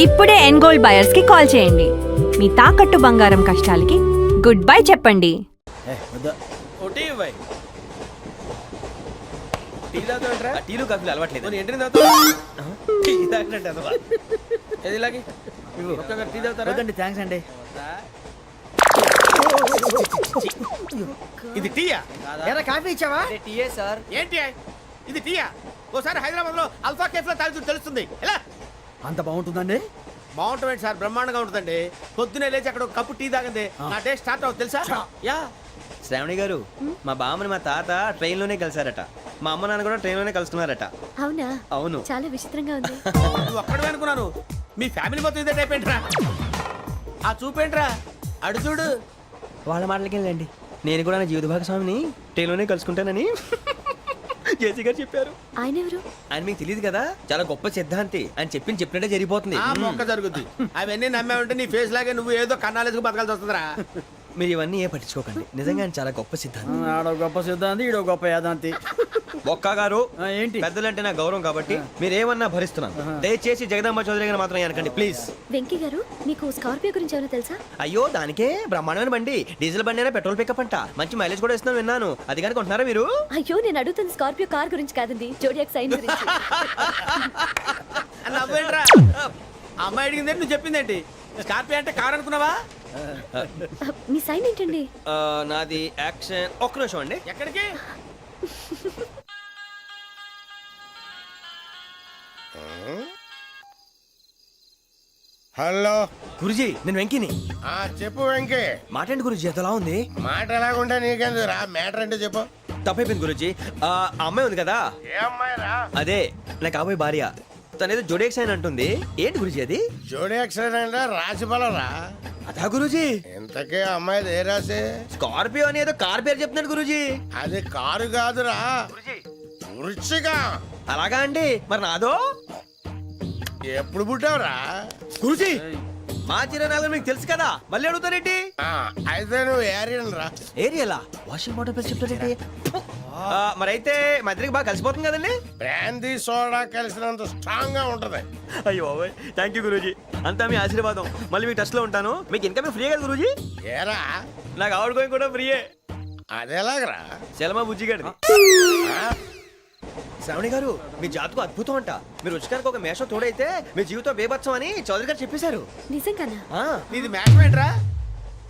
ఇప్పుడే ఎన్గోల్డ్ బయర్స్ కి కాల్ చేయండి. మీ తాకట్టు బంగారం కష్టాలకి గుడ్ బై చెప్పండి. టీలు కాఫీలు అలవాట్లేదు. థ్యాంక్స్ అండి. ఇది టీయా? కాఫీ ఇచ్చావా? టీయే సార్. ఏంటి ఇది టీయా? ఓసారి హైదరాబాద్ లో అల్ఫా కేఫ్ లో తాగుతూ తెలుస్తుంది. ఎలా అంత బాగుంటుందండి? బాగుంటుంది సార్, బ్రహ్మాండంగా ఉంటుందండి. పొద్దునే లేచి అక్కడ ఒక కప్పు టీ తాగింది నా డే స్టార్ట్ అవుతుంది తెలుసా? యా. శ్రావణి గారు, మా బామ్మని మా తాత ట్రైన్ లోనే కలిసారట. మా అమ్మ నాన్న కూడా ట్రైన్ లోనే కలుస్తున్నారట. అవునా? అవును. చాలా విచిత్రంగా ఉంది. నువ్వు ఒక్కడే అనుకున్నాను, మీ ఫ్యామిలీ మొత్తం ఇదే టైప్ ఏంట్రా? ఆ చూపేంట్రా, అడు చూడు. వాళ్ళ మాటలకి వెళ్ళండి. నేను కూడా నా జీవిత భాగస్వామిని ట్రైన్ లోనే కలుసుకుంటానని జేసీ గారు చెప్పారు. ఆయన ఎవరు? ఆయన మీకు తెలియదు కదా, చాలా గొప్ప సిద్ధాంతి. అని చెప్పినట్టే జరిగిపోతుంది. మొక్క జరుగుద్ది. అవన్నీ నమ్మావంటే నీ ఫేస్ లాగే నువ్వు ఏదో కన్నాలేసుకు బతకాల్సి వస్తుందిరా. మీరు ఇవన్నీ ఏ పట్టించుకోకండి. నిజంగా ఆయన చాలా గొప్ప సిద్ధాంతి. ఆడో గొప్ప సిద్ధాంతి, ఈడో గొప్ప యాదాంతి. ఒక్క గారు, ఏంటి? పెద్దలంటే నా గౌరవం కాబట్టి మీరు ఏమన్నా భరిస్తున్నాను. దయచేసి జగదాంబ చౌదరి గారు మాత్రం అనకండి ప్లీజ్. వెంకీ గారు, మీకు స్కార్పియో గురించి ఏమైనా తెలుసా? అయ్యో, దానికే బ్రహ్మాండమైన బండి. డీజిల్ బండి అయినా పెట్రోల్ పికప్ అంట. మంచి మైలేజ్ కూడా ఇస్తున్నాను విన్నాను. అది కానీ కొంటున్నారా మీరు? అయ్యో, నేను అడుగుతుంది స్కార్పియో కార్ గురించి కాదండి, జోడియాక్ సైన్ గురించి. అమ్మాయి అడిగింది నువ్వు చెప్పిందేంటి? స్కార్పియో అంటే కార్ అనుకున్నావా? మీ సైన్ ఏంటండి? నాది యాక్షన్. ఒక్క నిమిషం అండి. ఎక్కడికి? హలో గురుజీ, నేను వెంకిని. చెప్పు వెంకీ. మాటండి గురుజీ, ఎంతలా ఉంది? మాట ఎలాగుంటా నీకెందుకు రా, మ్యాటర్ అంటే చెప్పు. తప్పైపోయింది గురుజీ. ఆ అమ్మాయి ఉంది కదా, ఏ అమ్మాయి రా? అదే నా కాబోయే భార్య. తనేదో జోడేక్స్ అని అంటుంది. ఏంటి గురుజీ అది? జోడి యాక్సిడెంట్ రాసి బలరా? అదా గురుజీ. ఇంతకే అమ్మాయిది ఏ రాసి? స్కార్పియో అని ఏదో కార్ పేరు చెప్తున్నాడు గురుజీ. అది కారు కాదురా, వృచ్చిక. అలాగా అండి, మరి నాదో? ఎప్పుడు పుట్టావురా? గురుజీ, మా చిరనాలు మీకు తెలుసు కదా, మళ్ళీ అడుగుతారేంటి? అయితే నువ్వు ఏరియన్ రా. ఏరియలా? వాషింగ్ వాటర్ పేరు చెప్తారేంటి? మరైతే మా ఇద్దరికి బాగా కలిసిపోతుంది కదండి? బ్రాందీ సోడా కలిసినంత స్ట్రాంగ్ గా ఉంటది. అయ్యో థ్యాంక్ యూ గురూజీ, అంతా మీ ఆశీర్వాదం. మళ్ళీ మీ టచ్ లో ఉంటాను. మీకు ఇంకా ఫ్రీ కదా గురూజీ? ఏరా, నాకు ఆవిడ గోయింగ్ కూడా ఫ్రీయే. అదేలాగరా? చలమా బుజ్జి గారిది. శ్రావణి గారు, మీ జాతకు అద్భుతం అంట. మీరు రుచికారికి ఒక మేషం తోడైతే మీ జీవితం బేబత్సం అని చౌదరి గారు చెప్పేశారు. నిజంగానా? నీది మేషం ఏంట్రా?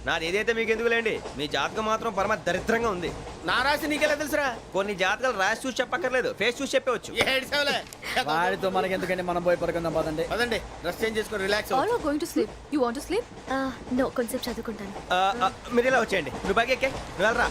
నాది ఏదైతే మీకు ఎందుకులేండి, మీ జాతకం మాత్రం పరమ దరిద్రంగా ఉంది. నా రాసి నీకెలా తెలుసురా? కొన్ని జాతకాలు రాసి చూసి చెప్పక్కర్లేదు, ఫేస్ చూసి చెప్పవచ్చు. వాడితో మనకి ఎందుకంటే, మనం పోయి పడుకుందాం పదండి. పదండి, డ్రెస్ చేంజ్ చేసుకొని relax. All are going to sleep. You want to sleep? No, కొంచెం చదువుకుంటాను. మీరు ఇలా వచ్చేయండి. నువ్వు బాగా ఎక్కే, నువ్వు వెళ్ళరా.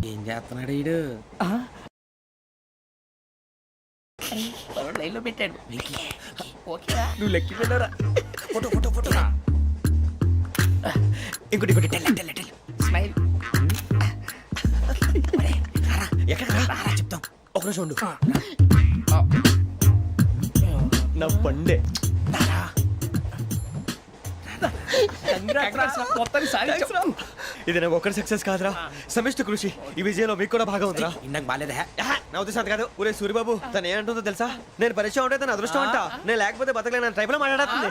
ఏం చేస్తున్నాడు ఈడు? లైన్లో పెట్టాడు. నువ్వు లెక్కి పెట్టారా? Photo photo photo. ఇంకోటి ఇంకోటి. స్మైల్. ఎక్కడ చెప్తాం. ఒక రోజు ఉండు. నా పండే. ఇది నాకు ఒక్కరి సక్సెస్ కాదురా, సమిష్టి కృషి. ఈ విజయంలో మీకు కూడా భాగం ఉందిరా. నాకు బాలేదా? నా ఉద్దేశం కాదు. ఊరే సూరిబాబు, తను ఏమంటుందో తెలుసా? నేను పరిచయం ఉంటే తన అదృష్టం అంట. నేను లేకపోతే బతకలేను ట్రైబ్ లో మాట్లాడుతుంది.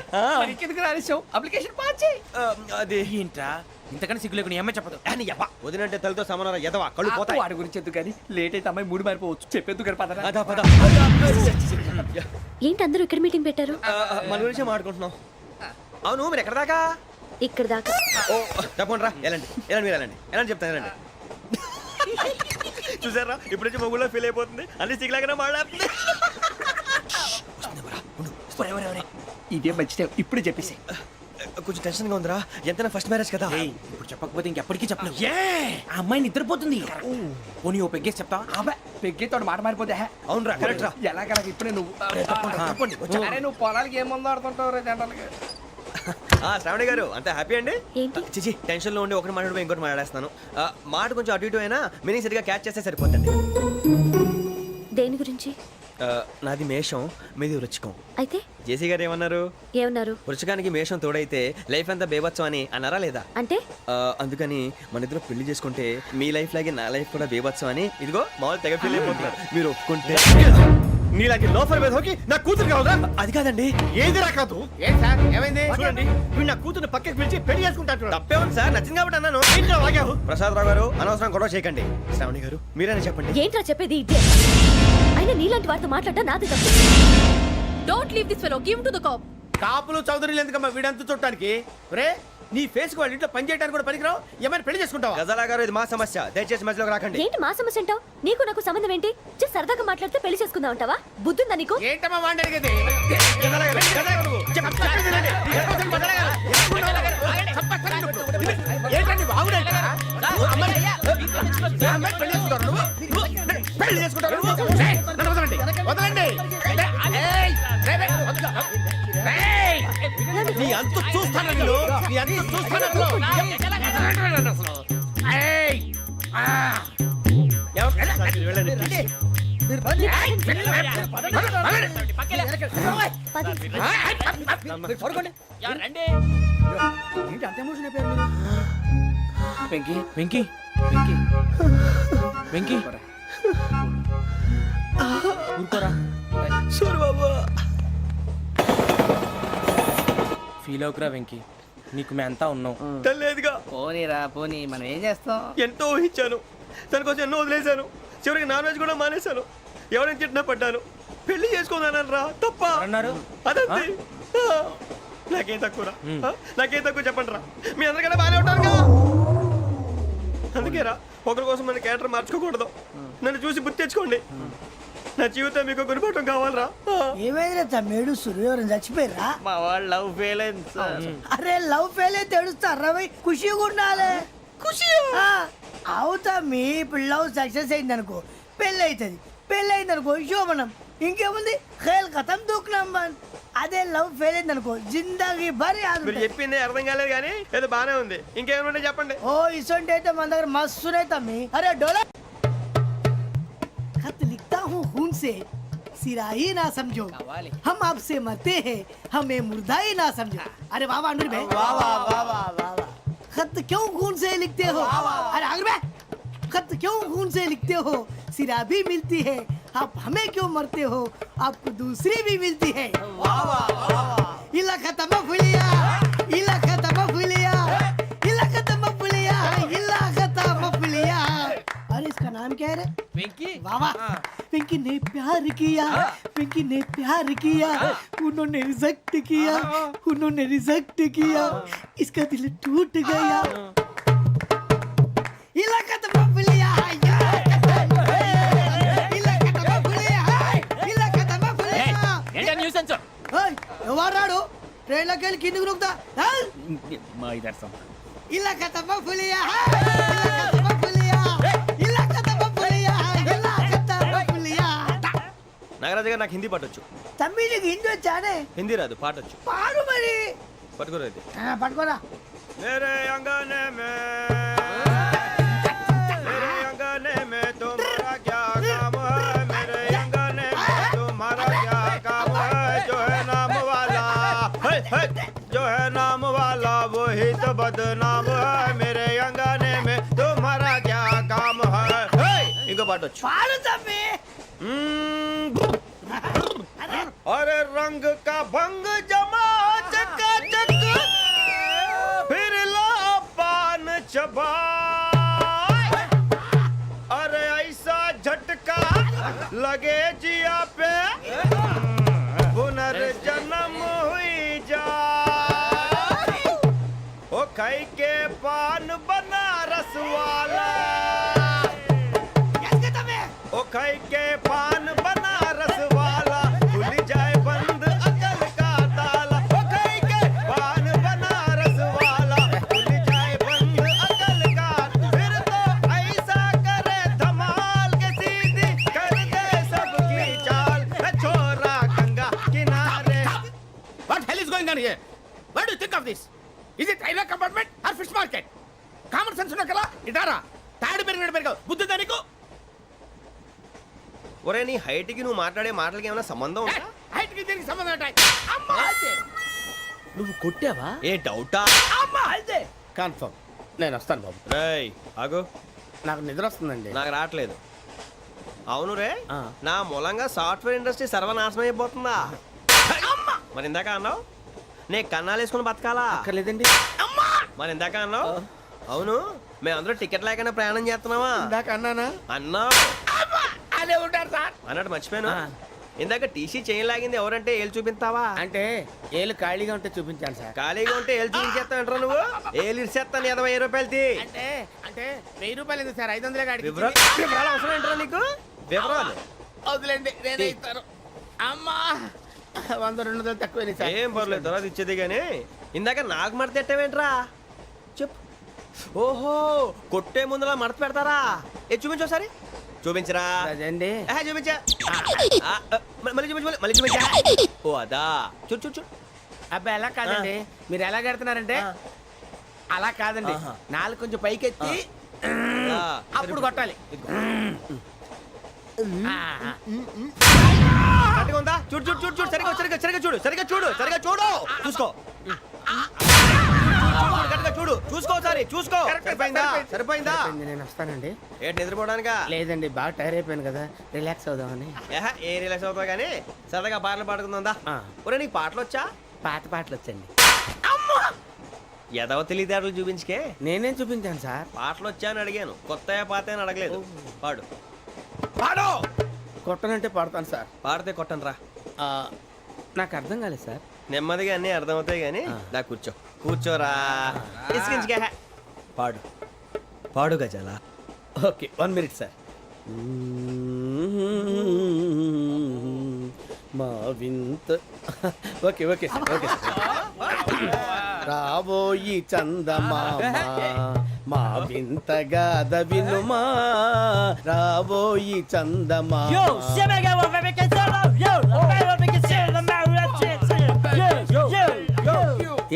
అది ఏంట్రా ఇంతకన్నా సిగ్గు లేకుండా ఏమై చెప్పదు. వదినంటే తలతో సమానం ఎదవా, కళ్ళు పోతాయి. వాడి గురించి ఎందుకు కానీ లేట్ అయితే అమ్మాయి మూడు మారిపోవచ్చు. చెప్పేందుకు గారు పద. అదా పద. ఏంటి అందరూ ఇక్కడ మీటింగ్ పెట్టారు? మన గురించి మాట్లాడుకుంటున్నాం. అవును, మీరు ఎక్కడ దాకా? ఇక్కడ దాకా. ఓ తప్పకుండా రా, వెళ్ళండి వెళ్ళండి, మీరు వెళ్ళండి వెళ్ళండి, చెప్తాను వెళ్ళండి. చూసారా, ఇప్పుడు నుంచి మొగుల్లో ఫీల్ అయిపోతుంది. అన్ని సిగ్లాగానే మాట్లాడుతుంది. ఇదే మంచి టైం, ఇప్పుడు చెప్పేసి. కొంచెం టెన్షన్ గా ఉందిరా, ఎంతైనా ఫస్ట్ మ్యారేజ్ కదా. ఇప్పుడు చెప్పకపోతే ఇంకెప్పటికీ చెప్పలేవు. ఆ అమ్మాయి నిద్రపోతుంది. పోనీ ఓ పెగ్గేసి చెప్తావా? అబ్బాయి పెగ్గేతో మాట మారిపోతే. అవునురా, కరెక్ట్ రా. ఎలాగలా ఇప్పుడే నువ్వు తప్పండి. నువ్వు పొలాలకి ఏం ముందు ఆడుతుంటావు జనరల్గా. శ్రావణి గారు, అంత హ్యాపీ అండి? ఏంటి? చిచి, టెన్షన్ లో ఉండి ఒకటి మాట్లాడిపోయి ఇంకోటి మాట్లాడేస్తాను. మాట కొంచెం అటు ఇటు అయినా మీనింగ్ సరిగా క్యాచ్ చేస్తే సరిపోతుంది. దేని గురించి? నాది మేషం, మీది వృచ్చికం. అయితే జేసీ గారు ఏమన్నారు? ఏమన్నారు? వృచ్చికానికి మేషం తోడైతే లైఫ్ అంతా బేబత్సం అని అన్నారా లేదా? అంటే అందుకని మన ఇద్దరు పెళ్లి చేసుకుంటే మీ లైఫ్ లాగే నా లైఫ్ కూడా బేబత్సం అని ఇదిగో మామూలు తెగ పెళ్లి అయిపోతున్నారు. మీరు ఒప్పుకుంటే నీలాంటి లోఫర్ మీద హోకి నా కూతురు కావదా? అది కాదండి. ఏది రాకాదు? ఏం సార్ ఏమైంది? చూడండి వీడు నా కూతురు పక్కకి పిలిచి పెళ్లి చేసుకుంటాడు. తప్పే ఉంది సార్, నచ్చింది కాబట్టి అన్నాను. ఏంట్రా వాగావు? ప్రసాద్ రావు గారు అనవసరం గొడవ చేయకండి. శ్రావణి గారు మీరైనా చెప్పండి. ఏంట్రా చెప్పేది? ఇదే అయినా నీలాంటి వారితో మాట్లాడటం నాది తప్పు. Don't leave this fellow, give to the cop. కాపులు చౌదరులు ఎందుకమ్మా వీడంతా చూడటానికి? రే నీ ఫేస్ కు వాళ్ళ ఇంట్లో పని చేయడానికి కూడా పనికిరావు. ఏమైనా పెళ్లి చేసుకుంటావా? గజాలా గారు ఇది మా సమస్య, దయచేసి మధ్యలోకి రాకండి. ఏంటి మా సమస్య అంటావు? నీకు నాకు సంబంధం ఏంటి? జస్ట్ సరదాగా మాట్లాడితే పెళ్లి చేసుకుందాం అంటావా? బుద్ధుందా నీకు? ఏంటమ్మా వాడిని అడిగేది? గజాలా గారు, గజాలా గారు నువ్వు. చెప్పండి, గజాలా గారు. ఏంటండి బాగుండంట? అమ్మాయి పెళ్లి చేసుకుంటారు నువ్వు? పెళ్లి చేసుకుంటారు నువ్వు? నన్ను వదలండి, వదలండి. నీ అంత చూస్తాను నేను, నీ అంత చూస్తాను అసలు. ఏంటి అంత ఎమోషన్ అయిపోయారు మీరు? వెంకీ వెంకీ వెంకీ వెంకీ ఊరుకోరా. ఫీల్ అవుకురా వెంకీ, నీకు మేమంతా ఉన్నాం. తెలియదుగా. పోనీరా పోనీ, మనం ఏం చేస్తాం? ఎంతో ఊహించాను, తన కోసం ఎన్నో వదిలేశాను. చివరికి నాన్ వెజ్ కూడా మానేశాను. ఎవరైనా తిట్టినా పడ్డాను. పెళ్లి చేసుకుందానరా తప్ప అన్నారు. అదంతే. నాకేం తక్కువరా? నాకేం తక్కువ చెప్పండి రా. మీ అందరికన్నా బాగానే ఉంటారుగా. అందుకేరా ఒకరి కోసం మన క్యారెక్టర్ మార్చుకోకూడదు. నన్ను చూసి గుర్తు తెచ్చుకోండి. నా జీవితం మీకు గురిపటం కావాలరా. ఏమైందిరా తమ్మేడు సురవరం చచ్చిపోయిరా? మా వాళ్ళు లవ్ ఫెయిల్ అయింది సార్. అరే లవ్ ఫెయిల్ అయితే ఏడుస్తారా భయ్? ఖుషిగా ఉండాలి. ఖుషి అవుతా. మీ ఇప్పుడు లవ్ సక్సెస్ అయింది అనుకో పెళ్ళి అవుతుంది. పెళ్ళి అయింది అనుకో శోభనం. ఇంకేముంది ఖేల్ కథం దూకునాం బాన్. అదే లవ్ ఫెయిల్ అయింది అనుకో జిందాగీ భారీ. మీరు చెప్పింది అర్థం కాలేదు కానీ ఏదో బానే ఉంది. ఇంకేమైనా చెప్పండి. ఓ ఇసొంటి అయితే మన దగ్గర మస్తునే తమ్మి. అరే డోలా खत लिखता हूँ खून से सिरा ही ना समझो, हम आपसे मरते हैं हमें मुर्दा ही ना समझो. अरे वाह वाह अनुर भाई, वाह वाह वाह वाह वाह. खत क्यों खून से लिखते हो? अरे अनुर भाई, खत क्यों खून से लिखते हो? सिरा भी मिलती है, आप हमें क्यों मरते हो? आपको दूसरी भी मिलती है. वाह वाह वाह. इला खत्म फुलिया, इला खत्म फुलिया, इला खत्म फुलिया, इला खत्म फुलिया. अरे इसका नाम क्या है रे? వెంకీ वाह वाह. पिंकी ने प्यार किया, पिंकी ने प्यार किया, उन्होंने रिजेक्ट किया, उन्होंने रिजेक्ट किया, इसका दिल टूट गया. इलाका तो बबलिया है, इलाका तो बबलिया है, इलाका तो बबलिया. ఏంటా న్యూసెన్స్? ओए ఎవరు రాడు? ట్రైన్ లోకి వెళ్ళి కిందికి రుకుతా. మా ఇదర్సం इलाका तो बबलिया है, इलाका तो बबलिया, इलाका तो बबलिया है, इलाका तो बबलिया. నాగరాజు గారు నాకు హిందీ పాటొచ్చు. తమ్మి నీకు హిందీ వచ్చానే? హిందీ రాదు, పాటొచ్చు. పాడు మరి. పట్టుకోలేదు. పట్టుకోరా. मेरे अंगने में मेरे अंगने में तुम्हारा क्या काम है? मेरे अंगने में तुम्हारा क्या काम है? जो है नाम वाला जो है नाम वाला वही तो बदनाम है. मेरे अंगने में तुम्हारा क्या काम है? इनको पाटो. పాడు తమ్మి. अरे रंग का भंग जमा चकाचक फिर ला पान चबा. अरे ऐसा झटका लगे जिया पे पुनर्जन्म हुई जा. ओ खाई के पान बनारस वाला, ओ खाई के पान बनारस वाला खुल जाए बंद अकल का ताला. ओ खाई के पान बनारस वाला खुल जाए बंद अकल का. फिर तो ऐसा करे धमाल के सीधी कर दे सबकी चाल. छोरा गंगा किनारे. What hell is going on here? What do you think of this? Is it railway compartment or fish market? Common sense ఉన్నా కదా ఇటారా. తాడు పెరిగినట్టు పెరగవు. బుద్ధి దానికి ఒరే నీ హైట్ కి నువ్వు మాట్లాడే మాటలకి ఏమైనా సంబంధం ఉందా? హైట్ కి దీనికి సంబంధం ఉంటాయి. అమ్మా అంతే. నువ్వు కొట్టావా? ఏ డౌటా? అమ్మా అంతే. కన్ఫర్మ్. నేను వస్తాను బాబు. రేయ్ ఆగు, నాకు నిద్ర వస్తుందండి. నాకు రావట్లేదు. అవును రే, నా మూలంగా సాఫ్ట్వేర్ ఇండస్ట్రీ సర్వనాశనం అయిపోతుందా? మరి ఇందాక అన్నావు నే కన్నాలు వేసుకుని బతకాలా? అక్కర్లేదండి. అమ్మా మరి ఇందాక అన్నావు అవును మేమందరూ టికెట్ లేకుండా ప్రయాణం చేస్తున్నావా? ఇందాక అన్నానా? అన్నావు. అమ్మా అదే ఉంటారు సార్. అన్నట్టు మర్చిపోయాను. ఇందాక టీసీ చేయి లాగింది ఎవరంటే ఏళ్ళు చూపిస్తావా? అంటే ఏళ్ళు ఖాళీగా ఉంటే చూపించాను సార్. ఖాళీగా ఉంటే ఏళ్ళు చూపించేస్తానంటారా నువ్వు? ఏళ్ళు ఇచ్చేస్తాను 20 రూపాయలది. అంటే అంటే 1000 రూపాయలు ఎందుకు సార్? 500 కాడికి వివరాలు అవసరం ఏంటరా నీకు? వివరాలు వదిలేండి, నేనే ఇస్తాను. అమ్మా 100 200 తక్కువ సార్. ఏం పర్లేదు, తర్వాత ఇచ్చేది కానీ ఇందాక నాకు మడత ఎట్టవేంట్రా? చెప్పు. ఓహో, కొట్టే ముందులా మడత పెడతారా? ఏ చూపించు ఒకసారి. చూపించరా? అదండి. చూపించా. మళ్ళీ చూపించు, మళ్ళీ చూపించా. ఓ అదా, చూడు చూడు చూడు. అబ్బాయి ఎలా కాదండి, మీరు ఎలా కడుతున్నారంటే అలా కాదండి. నాలుగు కొంచెం పైకెత్తి అప్పుడు కొట్టాలి. కరెక్ట్గా ఉందా? చూడు చూడు చూడు చూడు, సరిగా సరిగా సరిగా చూడు, సరిగా చూడు, సరిగా చూడు, చూసుకో. కరెక్ట్గా చూడు, చూసుకో ఒకసారి, చూసుకో. సరిపోయిందా? సరిపోయిందా? నేను వస్తానండి. ఏంటి నిద్రపోవడానికా? లేదండి, బాగా టైర్ అయిపోయాను కదా, రిలాక్స్ అవుదామని. ఏ రిలాక్స్ అవుతావు కానీ సరదాగా పాటలు పాడుకుందా? ఒరే నీకు పాటలు వచ్చా? పాత పాటలు వచ్చండి. ఎదవ తెలివితేటలు చూపించుకే. నేనేం చూపించాను సార్? పాటలు వచ్చా అని అడిగాను, కొత్త పాత అని అడగలేదు. పాడు పాడు. కొట్టనంటే పడతాను సార్. పాడితే కొట్టను రా. నాకు అర్థం కాలేదు సార్. నెమ్మదిగా అన్నీ అర్థమవుతాయి కానీ నా కూర్చో. కూర్చోరా. ఇసుకించుకే. పాడు పాడు గజాల. Okay, 1 minute sir. మా వింత. Okay okay sir, okay sir. రాబోయి చందమామ మా వింత గాథ వినుమా, రాబోయి చందమామ.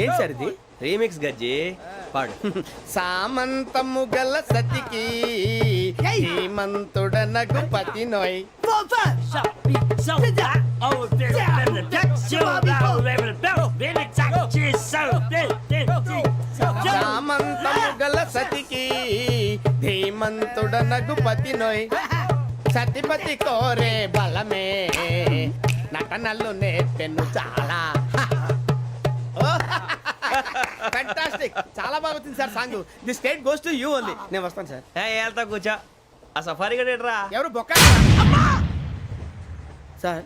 ఏం సార్ ఇది? రీమిక్స్ గజ్జి. పాడు. సామంతము గల సతికి హేమంతుడనగు పతి నోయ్. సామంతము గల సతికి ధీమంతుడనగు పతి నోయ్. సతిపతి కోరే బలమే నటనలు నేర్పెను చాలా. ఫ్యాంటాస్టిక్, చాలా బాగా వచ్చింది sir song. The state goes to you only. నేను వస్తాను సార్. వెళ్తా కూర్చో. ఆ సఫారీ గడేట్రా? ఎవరు బొక్క సార్?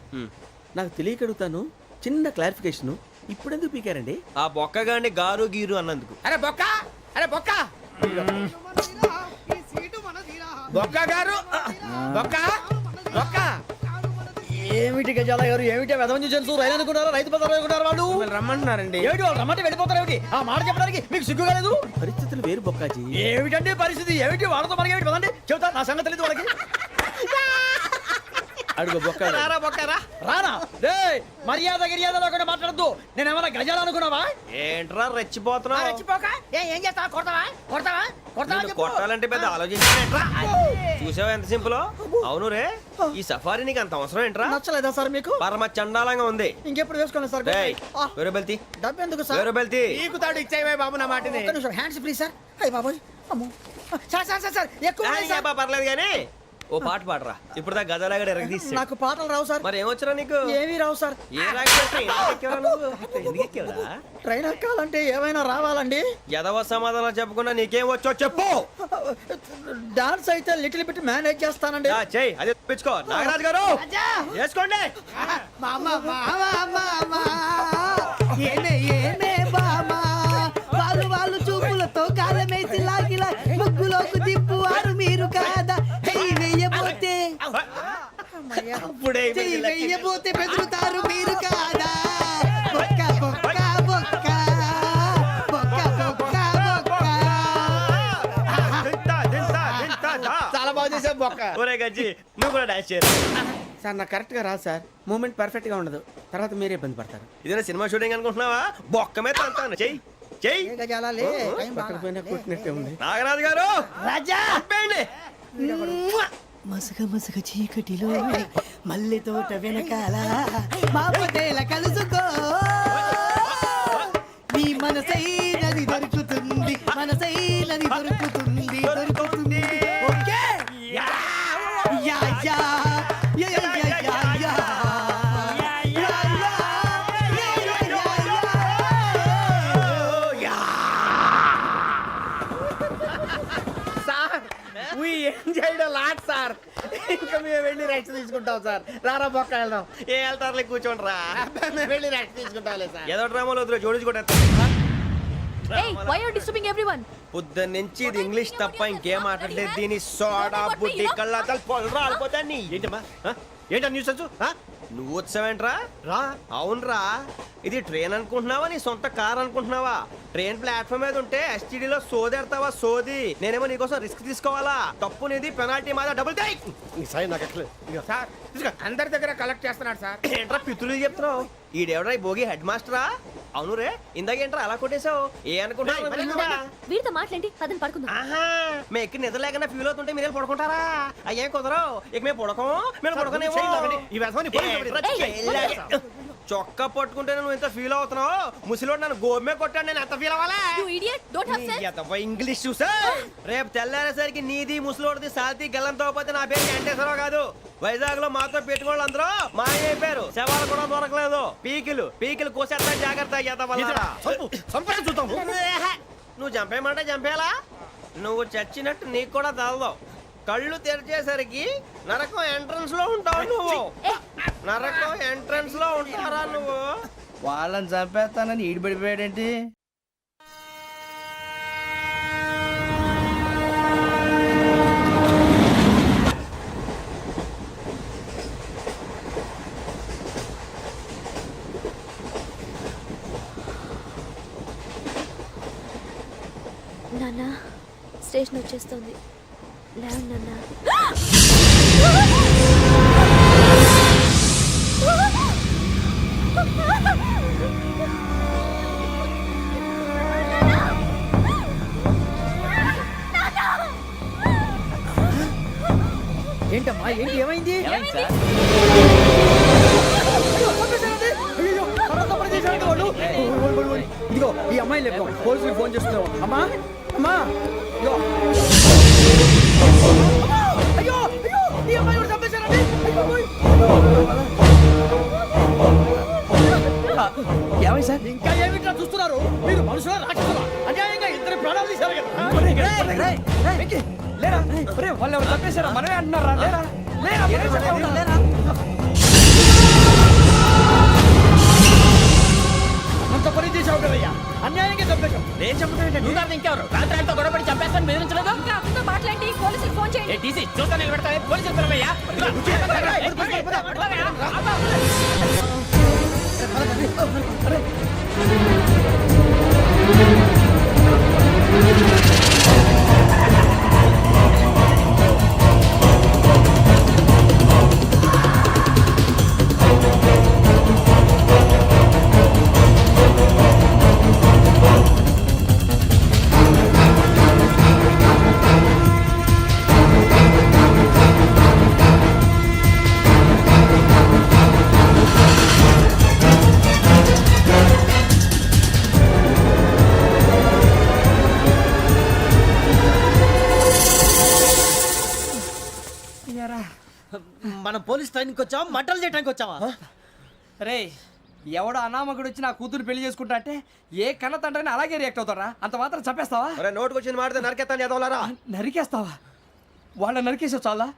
నాకు తెలియక అడుగుతాను, చిన్న క్లారిఫికేషన్. ఇప్పుడు ఎందుకు పీకారండి? ఆ బొక్కగాండి గారు గీరు అన్నందుకు. అరే బొక్క, అరే బొక్క, బొక్క గారు, బొక్క బొక్క. ఏమిటి గజాల గారు, ఏమిటి వెదవం చూసాను రైలు అనుకున్నారా? రైతు బజార్ అనుకున్నారు వాళ్ళు. మిమ్మల్ని రమ్మంటున్నారండి. ఏమిటి వాళ్ళు రమ్మంటే వెళ్ళిపోతారు? ఏమిటి ఆ మాట చెప్పడానికి మీకు సిగ్గు కాలేదు? పరిస్థితులు వేరు బొక్కాజీ. ఏమిటండి పరిస్థితి? ఏమిటి వాళ్ళతో మనకి ఏమిటి పదండి చెబుతా, నా సంగతి తెలియదు వాళ్ళకి. అడుగు బొక్క. రారా బొక్కరా. రానా రే, మర్యాద గిర్యాద లేకుండా మాట్లాడద్దు. నేను ఏమైనా గజాలు అనుకున్నావా? ఏంట్రా రెచ్చిపోతున్నావు? ఏం చేస్తా? కొడతావా కొడతావా కొడతావా? నిన్ను కొట్టాలంటే పెద్ద ఆలోచించానేంట్రా? చూసావా ఎంత సింపుల్? అవును రే, ఈ సఫారీ నీకు అంత అవసరం ఏంట్రా? నచ్చలేదా సార్ మీకు? పరమ చండాలంగా ఉంది. ఇంకెప్పుడు వేసుకోండి సార్. డేయ్, వేరే బెల్తి, డబ్బు ఎందుకు సార్? వేరే బెల్తి. ఈకుతాడు ఇచ్చేవే బాబు నా మాటని. ఒక్క నిమిషం, హ్యాండ్స్ ఫ్రీ సార్. అయ్య బాబోయ్, అమ్మో. సార్ సార్ సార్ సార్ ఎక్కువ ఉన్నాయి సార్. పర్లేదు కానీ ఓ పాట పాడరా. ఇప్పుడు దా గదలాగడ ఎరగ తీసి. నాకు పాటలు రావు సార్. మరి ఏమొచ్చరా నీకు? ఏమీ రావు సార్. ఏ రాకెవరా? ట్రైన్ ఎక్కాలంటే ఏమైనా రావాలండి. ఎదవ సమాధానం చెప్పకుండా నీకేం వచ్చో చెప్పు. డాన్స్ అయితే లిటిల్ బిట్ మేనేజ్ చేస్తానండి. చెయ్యి, అదే తెప్పించుకో. నాగరాజు గారు చేసుకోండి. మామా మామా మామా ఏనే ఏనే బామా, వాళ్ళు వాళ్ళు చూపులతో కాలమేసి లాగిలా ముగ్గులోకి తిప్పువారు మీరు కాదా? చెయ్యి వెయ్యబోతే అప్పుడే చెయ్యి వెయ్యబోతే బెదురుతారు మీరు కాదా? బొక్క బొక్క బొక్క బొక్క బొక్క బొక్క. చాలా బాగా చేసావు బొక్క. ఒరే గజ్జి, నువ్వు కూడా డాన్స్ చేయరు. సార్ నాకు కరెక్ట్ గా రాదు సార్. మూమెంట్ పర్ఫెక్ట్ గా ఉండదు, తర్వాత మీరే ఇబ్బంది పడతారు. ఇదేనా సినిమా షూటింగ్ అనుకుంటున్నావా? బొక్క మీద అంటాను. చెయ్యి చెయ్యి. పక్కన పోయినా కొట్టినట్టే ఉంది. నాగరాజు గారు రాజా చెప్పండి. మసక మసక చీకటిలో మల్లె తోట వెనకాల మా పటేల కలుసుకో నీ మనసైనది దొరుకుతుంది మనసైనది దొరుకుతుంది దొరుకుతుంది okay yeah yeah yeah yeah yeah yeah yeah sir we enjoyed lot sir. ఇంకా మేము వెళ్ళి రెస్ట్ తీసుకుంటాం సార్. రారా బొక్క వెళ్దాం. ఏ వెళ్తారులే కూర్చోండి రా. మేము వెళ్ళి రెస్ట్ తీసుకుంటాంలే సార్. ఏదో డ్రామాలో వద్దు జోడించుకుంటా. Hey, why are you disturbing everyone? పొద్దున్న నుంచి ఇది ఇంగ్లీష్ తప్ప ఇంకేం మాట్లాడలేదు. దీని సోడా బుద్ధి కళ్ళ పొలరా ఆడిపోతాన్ని. ఏంటమ్మా ఏంటా న్యూస్ వచ్చు? నువ్వు వచ్చావేంట్రా? రా. అవునరా, ఇది ట్రైన్ అనుకుంటున్నావా నీ సొంత కార్ అనుకుంటున్నావా? ట్రైన్ ప్లాట్ఫామ్ మీద ఉంటే ఎస్టీడీలో సోదేడతావా సోది? నేనేమో నీకోసం రిస్క్ తీసుకోవాలా? తప్పు నీది, పెనాల్టీ మాదా, డబుల్ టై. సార్ తీసుకో. అందరి దగ్గర కలెక్ట్ చేస్తున్నాడు సార్. ఏంట్రా పితులు చెప్తున్నావు? ఈడెవడ్రా ఈ భోగి హెడ్ మాస్టరా? అవును రే, ఇందాకేంట్రా అలా కొట్టేశావు? ఏ అనుకుంటున్నా? వీరితో మాట్లాడి అతను పడుకుందాం. ఆహా, మేము ఎక్కడ నిద్ర లేకుండా ఫీల్ అవుతుంటే మీరు పడుకుంటారా? అయ్యేం కుదరవు. ఇక మేము పడకం, మేము పడకనేమో. చొక్కా పట్టుకుంటే నువ్వు ఎంత ఫీల్ అవుతున్నావు? ముసలివాడు నన్ను గోమే కొట్టాడు, నేను ఎంత ఫీల్ అవ్వాలా? You idiot, don't have sense. English చూసా? రేపు తెల్లారేసరికి నీది ముసలోడిది సాల్తీ గల్లంతో పోతే నా పేరు వెంకటేశ్వరరావు కాదు. వైజాగ్ లో మాతో పెట్టుకోళ్ళు అందరూ మాయైపోయారు. శవాలు కూడా దొరకలేదు. పీకిలు కోసేస్తా, జాగ్రత్త. నువ్వు చంపేయమంటే చంపేలా? నువ్వు చచ్చినట్టు నీకు కూడా తగదు. కళ్ళు తెరిచేసరికి నరకం ఎంట్రన్స్ లో ఉంటావు నువ్వు. నరకం ఎంట్రన్స్ లో ఉంటారా నువ్వు? వాళ్ళని చంపేస్తానని ఈడిపడిపోయాడేంటి? నాన్న స్టేషన్ వచ్చేస్తుంది. లేవు నాన్న. ఏంటమ్మా ఏంటి ఏమైంది? ఇదిగో ఈ అమ్మాయి లేపు పోలీసులకు ఫోన్ చేస్తున్నావు. అమ్మా అమ్మా ఇదిగో. అయ్యో అయ్యో ఈ అమ్మాయి కూడా చంపేశారండి. ఏమై సార్? ఇంకా ఏమిట్లా చూస్తున్నారు? మీరు మనుషుల రాక్షసులా? అన్యాయంగా ఇద్దరు ప్రాణాలు తీశారు కదా. లేరా వాళ్ళు ఎవరు చంపేశారా? మనమే అంటున్నారా? లేరా లేరా అంత పని చేసావు కదయ్యా, అన్యాయంగా చంపేశావు. నేను చంపడం నువ్వు కాదు ఇంకెవరు? రాత్రి ఆయనతో గొడవపడి చంపేస్తాను బెదిరించలేదు. ఇంకా అతనితో మాట్లాడి పోలీసులకు ఫోన్ చేయండి. టీసీ చూస్తా నిలబెడతా. పోలీసులు పిలవయ్యా. మనం పోలీస్ ట్రైనింగ్ వచ్చావా, మంటలు చేయడానికి వచ్చావా? రే ఎవడో అనామకుడు వచ్చి నా కూతురు పెళ్లి చేసుకుంటా అంటే ఏ కన్న తండ్రిని అలాగే రియాక్ట్ అవుతారా? అంత మాత్రం చంపేస్తావా? నోటుకు వచ్చింది మాడితే నరికెత్తాను చదవాలరా. నరికేస్తావా? వాళ్ళని నరికేసావు చాలా,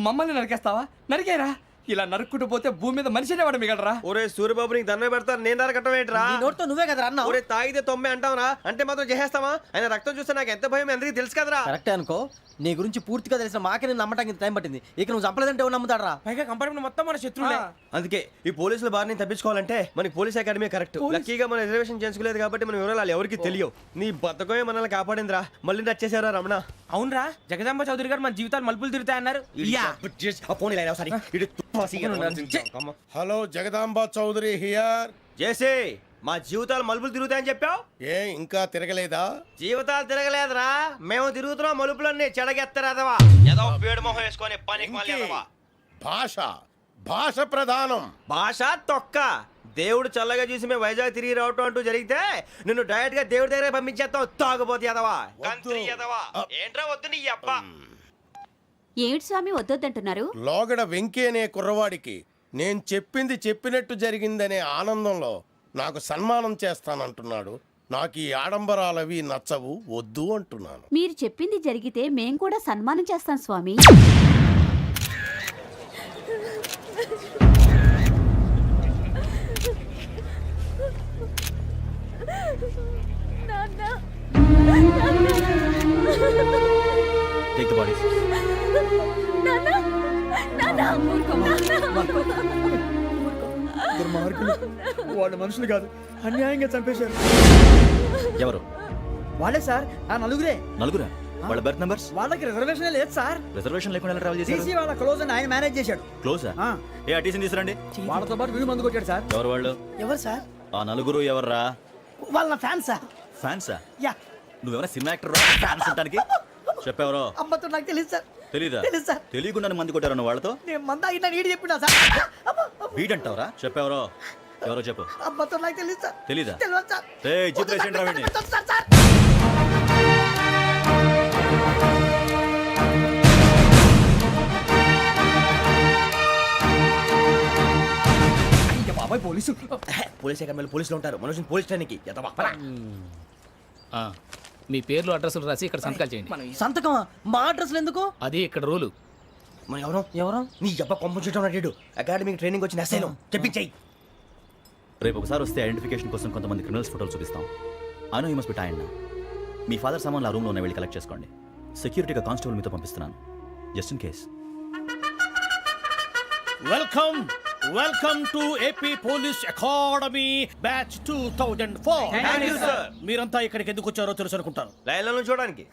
మమ్మల్ని నరికేస్తావా? నరికేరా. ఇలా నరుక్కుంటూ పోతే భూమి మీద మనిషినే వాడు మిగలరా. ఒరే సూర్యబాబు నీకు దండం పెడతారు, నేను నరకటం ఏంట్రా? నోటితో నువ్వే కదా అన్నా. ఒరే తాగితే తొమ్మే అంటావరా? అంటే మాత్రం చేసేస్తావా? ఆయన రక్తం చూస్తే నాకు ఎంత భయం అందరికీ తెలుసు కదరా. కరెక్టే అనుకో, నీ గురించి పూర్తిగా తెలిసిన మాకే నేను నమ్మటానికి ఇంత టైం పట్టింది. ఇక నువ్వు చంపలేదంటే ఎవరు నమ్ముతాడరా? పైగా కంపార్ట్మెంట్ మొత్తం మన శత్రువులే. అందుకే ఈ పోలీసుల బారిని తప్పించుకోవాలంటే మనకి పోలీస్ అకాడమీ కరెక్ట్. లక్కీగా మన రిజర్వేషన్ చేసుకోలేదు కాబట్టి మన వివరాలు ఎవరికి తెలియవు. నీ బతకమే మనల్ని కాపాడిందిరా. మళ్ళీ నచ్చేసారా రమణ? అవునరా, జగదాంబ చౌదరి గారు మన జీవితాలు మలుపులు తిరుగుతాయన్నారు. Hello Jagadamba Chowdary here. JC మా జీవితాలు మలుపులు తిరుగుతాయని చెప్పావు. ఏ ఇంకా తిరగలేదా? జీవితాలు తిరగలేదురా, మేము తిరుగుతున్నాం మలుపులన్నీ చెడగెత్తరాదవా. ఏదో పేడు మొహం వేసుకొని పనికి మాలేదవా. భాష ప్రధానం. భాష తొక్క. దేవుడు చల్లగా చూసి మేము వైజాగ్ తిరిగి రావటం అంటూ జరిగితే నిన్ను డైరెక్ట్ గా దేవుడి దగ్గర పంపించేస్తాం. తాగబోతు ఎదవా, కంత్రి ఎదవా. ఏంట్రా వద్దు నీ అబ్బా. ఏమిటి స్వామి వద్దొద్దంటున్నారు? లోగడ వెంకీ అనే కుర్రవాడికి నేను చెప్పింది చెప్పినట్టు జరిగిందనే ఆనందంలో నాకు సన్మానం చేస్తానంటున్నాడు. నాకు ఈ ఆడంబరాలవి నచ్చవు, వద్దు అంటున్నాను. మీరు చెప్పింది జరిగితే మేం కూడా సన్మానం చేస్తాం స్వామి. Take the bodies. దుర్మార్గులు, వాళ్ళు మనుషులు కాదు, అన్యాయంగా చంపేశారు. ఎవరు? వాళ్ళే సార్, ఆ నలుగురే. నలుగురా? వాళ్ళ బర్త్ నంబర్స్? వాళ్ళకి రిజర్వేషన్ లేదు సార్. రిజర్వేషన్ లేకుండా ఎలా ట్రావెల్ టీసీ చేశారు? వాళ్ళ క్లోజ్ అని ఆయన మేనేజ్ చేశాడు. క్లోజా? ఆ. ఏ ఆ టీసీని తీసుకురండి. వాళ్ళతో పాటు వీడు మందు కొట్టాడు సార్. ఎవరు వాళ్ళు? ఎవరు సార్? ఆ నలుగురు ఎవర్రా? వాళ్ళ ఫ్యాన్స్ సార్. ఫ్యాన్సా? యా. నువ్వెవరా సినిమా యాక్టర్ రా ఫ్యాన్స్ అంటానికి? చెప్పెవరో? అమ్మతో నాకు తెలియదు సార్. తెలీదా? తెలీదు సార్. తెలియకుండా మంది కొట్టారన్న వాళ్ళతో నేను మంద అయినా నీడి చెప్పినా సార్. వీడంటావరా? చెప్పెవరో? ఎవరో చెప్పు. అమ్మతో నాకు తెలియదు సార్. తెలీదా? తెలియదు సార్. ఏయ్, జీప్ రేషన్ రా వీడిని. వద్దు సార్, సార్. బాబాయ్ పోలీసు. పోలీస్ అకాడమీలో పోలీసులు ఉంటారు. మనుషులు పోలీస్ స్టేషన్కి ఎదవా. పరా. మీ పేర్లు అడ్రస్లు రాసి ఇక్కడ సంతకాలు చేయండి. సంతకమా? మా అడ్రస్లు ఎందుకు? అది ఇక్కడ రూలు. మనం ఎవరో నీ అబ్బా పంపించడం అన్నాడు. అకాడమిక్ ట్రైనింగ్ వచ్చిన అసైలం చెప్పించాయి. రేపు ఒకసారి వస్తే ఐడెంటిఫికేషన్ కోసం కొంతమంది క్రిమినల్స్ ఫోటోలు చూపిస్తాం. I know you must be tired now. Me father సామాన్లు ఆ రూమ్లో ఉన్న వెళ్ళి కలెక్ట్ చేసుకోండి. సెక్యూరిటీగా కానిస్టేబుల్ మీతో పంపిస్తున్నాను, just in case. Welcome to AP police academy batch 2004. మీరంతా ఇక్కడికి ఎందుకు వచ్చారో తెలుసు అనుకుంటాను. లైన్లను చూడడానికి.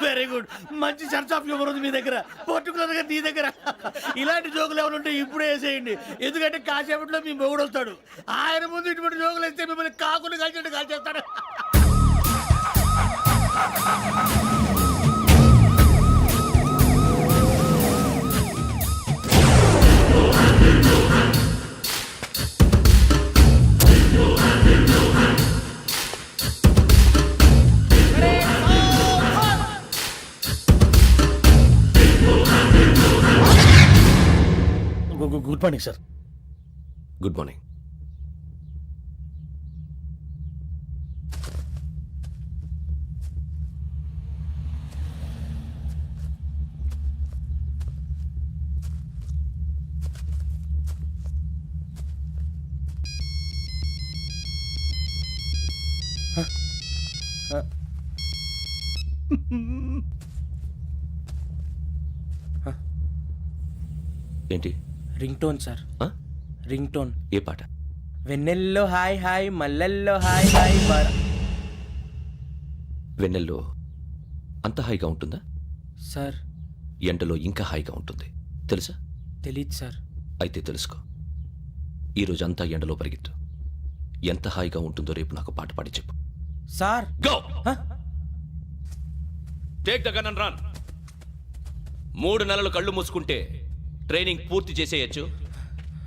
వెరీ గుడ్, మంచి సెన్స్ ఆఫ్ హ్యూమర్ ఉంది మీ దగ్గర, పర్టికులర్ గా నీ దగ్గర. ఇలాంటి జోకులు ఏమైనా ఉంటే ఇప్పుడే వేసేయండి, ఎందుకంటే కాసేపట్లో మీ మొగుడు వస్తాడు. ఆయన ముందు ఇటువంటి జోకులు వేస్తే మిమ్మల్ని కాకుండా కాల్చేట్టు కాల్చేస్తాడు. Good morning sir. Good morning. ఏంటి? Ring tone sir, ring tone. ఏ పాట? వెన్నెల్లో హాయ్ హాయ్, మల్లెల్లో హాయ్ హాయ్. వెన్నెల్లో అంత హాయిగా ఉంటుందా సార్? ఎండలో ఇంకా హాయిగా ఉంటుంది తెలుసా? తెలీదు సార్. అయితే తెలుసుకో. ఈరోజు అంతా ఎండలో పరిగెత్తు. ఎంత హాయిగా ఉంటుందో రేపు నాకు పాట పాడి చెప్పు. Sir go take the gun and run. 3 నెలలు కళ్ళు మూసుకుంటే ట్రైనింగ్ పూర్తి చేసేయచ్చు,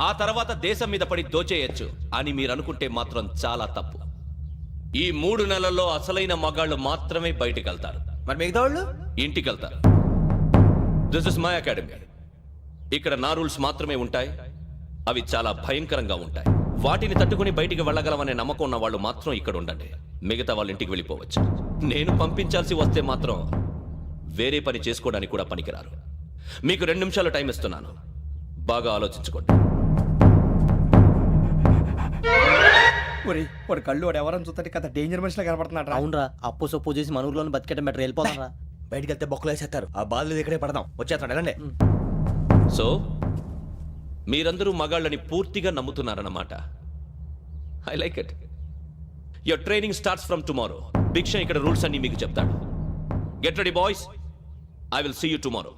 ఆ తర్వాత దేశం మీద పడి దోచేయచ్చు అని మీరు అనుకుంటే మాత్రం చాలా తప్పు. ఈ 3 నెలల్లో అసలైన మగాళ్ళు మాత్రమే బయటికి వెళ్తారు. మరి మిగతా వాళ్ళు ఇంటికి వెళ్తారు. This is my academy. ఇక్కడ నా రూల్స్ మాత్రమే ఉంటాయి. అవి చాలా భయంకరంగా ఉంటాయి. వాటిని తట్టుకుని బయటికి వెళ్ళగలమనే నమ్మకం ఉన్న వాళ్ళు మాత్రం ఇక్కడ ఉండండి. మిగతా వాళ్ళు ఇంటికి వెళ్ళిపోవచ్చు. నేను పంపించాల్సి వస్తే మాత్రం వేరే పని చేసుకోవడానికి కూడా పనికిరారు. మీకు 2 నిమిషాలు టైం ఇస్తున్నాను, బాగా ఆలోచించుకోండి. వాడు కళ్ళు వాడు ఎవరని చూస్తే కదా డేంజర్ మనిషిలో కనపడుతున్నాడు. అవునరా, అప్పు సొప్పు చేసి మన ఊర్లో బతికేయడం బెటర్. వెళ్ళిపోతారా? బయటికి వెళ్తే బొక్కలు వేసేస్తారు. ఆ బాధలు ఇక్కడే పడదాం. వచ్చేస్తాడు వెళ్ళండి. సో మీరందరూ మగాళ్ళని పూర్తిగా నమ్ముతున్నారన్నమాట. I like it. Your training starts from tomorrow. భిక్ష ఇక్కడ రూల్స్ అన్ని మీకు చెప్తాడు. Get ready boys, I will see you tomorrow.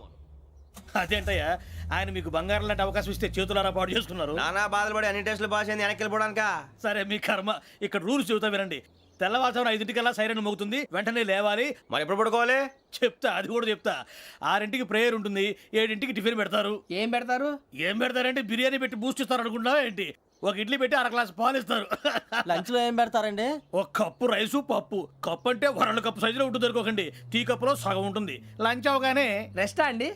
అదేంటయ్యా, ఆయన మీకు బంగారం లాంటి అవకాశం ఇస్తే చేతులారా పాటు చేసుకున్నారు. నానా బాధలు పడి అన్ని టెస్టులు పాస్ అయింది వెనక్కి వెళ్ళిపోవడానికా? సరే మీ కర్మ. ఇక్కడ రూల్స్ చెబుతా వినండి. తెల్లవారుజామున 5:00కల్లా సైరన్ మోగుతుంది, వెంటనే లేవాలి. మరి ఎప్పుడు పడుకోవాలి? చెప్తా, అది కూడా చెప్తా. 6ంటికి ప్రేయర్ ఉంటుంది, 7ంటికి టిఫిన్ పెడతారు. ఏం పెడతారు? ఏం పెడతారంటే బిర్యానీ పెట్టి బూస్ట్ ఇస్తారు అనుకుంటున్నావా ఏంటి? ఒక ఇడ్లీ పెట్టి 1/2 గ్లాస్ పాలు ఇస్తారు. లంచ్ లో ఏం పెడతారండి? ఒక కప్పు రైసు పప్పు. కప్పు అంటే 1/2 కప్పు సైజులో ఉంటుంది అనుకోకండి. టీ కప్పులో సగం ఉంటుంది. లంచ్ అవగానే రెస్టా అండి?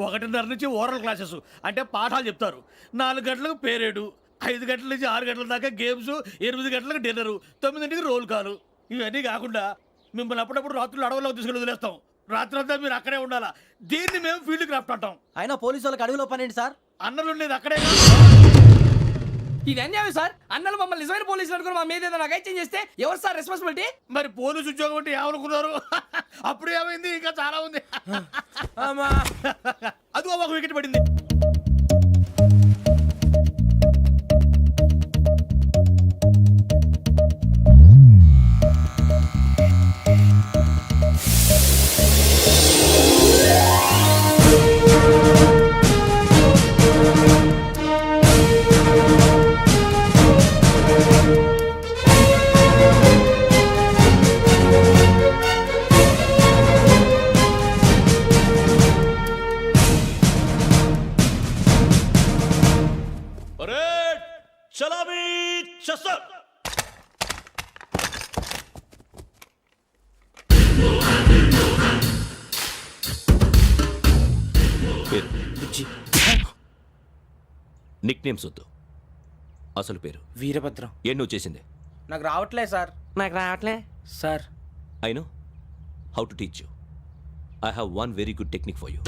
1:30 నుంచి ఓరల్ క్లాసెస్ అంటే పాఠాలు చెప్తారు. 4 గంటలకు పేరేడు, 5 గంటల నుంచి 6 గంటల దాకా గేమ్స్, 8 గంటలకు డిన్నరు, 9ంటికి రోల్ కాలు. ఇవన్నీ కాకుండా మిమ్మల్ని అప్పుడప్పుడు రాత్రులు అడవుల్లో తీసుకెళ్ళి వదిలేస్తాం. రాత్రి అంతా మీరు అక్కడే ఉండాలా. దీన్ని మేము ఫీల్డ్ క్రాఫ్ట్ అంటాం. అయినా పోలీసు వాళ్ళకి అడవిలో పని ఏంటి సార్? అన్నలు ఉండేది అక్కడే. ఇది అన్యాయం సార్. అన్నలు మమ్మల్ని నిజమైన పోలీసులు అనుకుని మా మీద ఏదైనా అగైత్యం చేస్తే ఎవరు సార్ రెస్పాన్సిబిలిటీ? మరి పోలీసు ఉద్యోగం అంటే ఏమనుకున్నారు? అప్పుడు ఏమైంది, ఇంకా చాలా ఉంది. అది ఒక వికెట్ పడింది. చలామీ చసర్. నిక్ నేమ్స్ వద్దు, అసలు పేరు. వీరభద్రం. ఏం నువ్వు చేసింది? నాకు రావట్లే సార్. నాకు రావట్లే sir. I know how to teach you. I have one very good technique for you.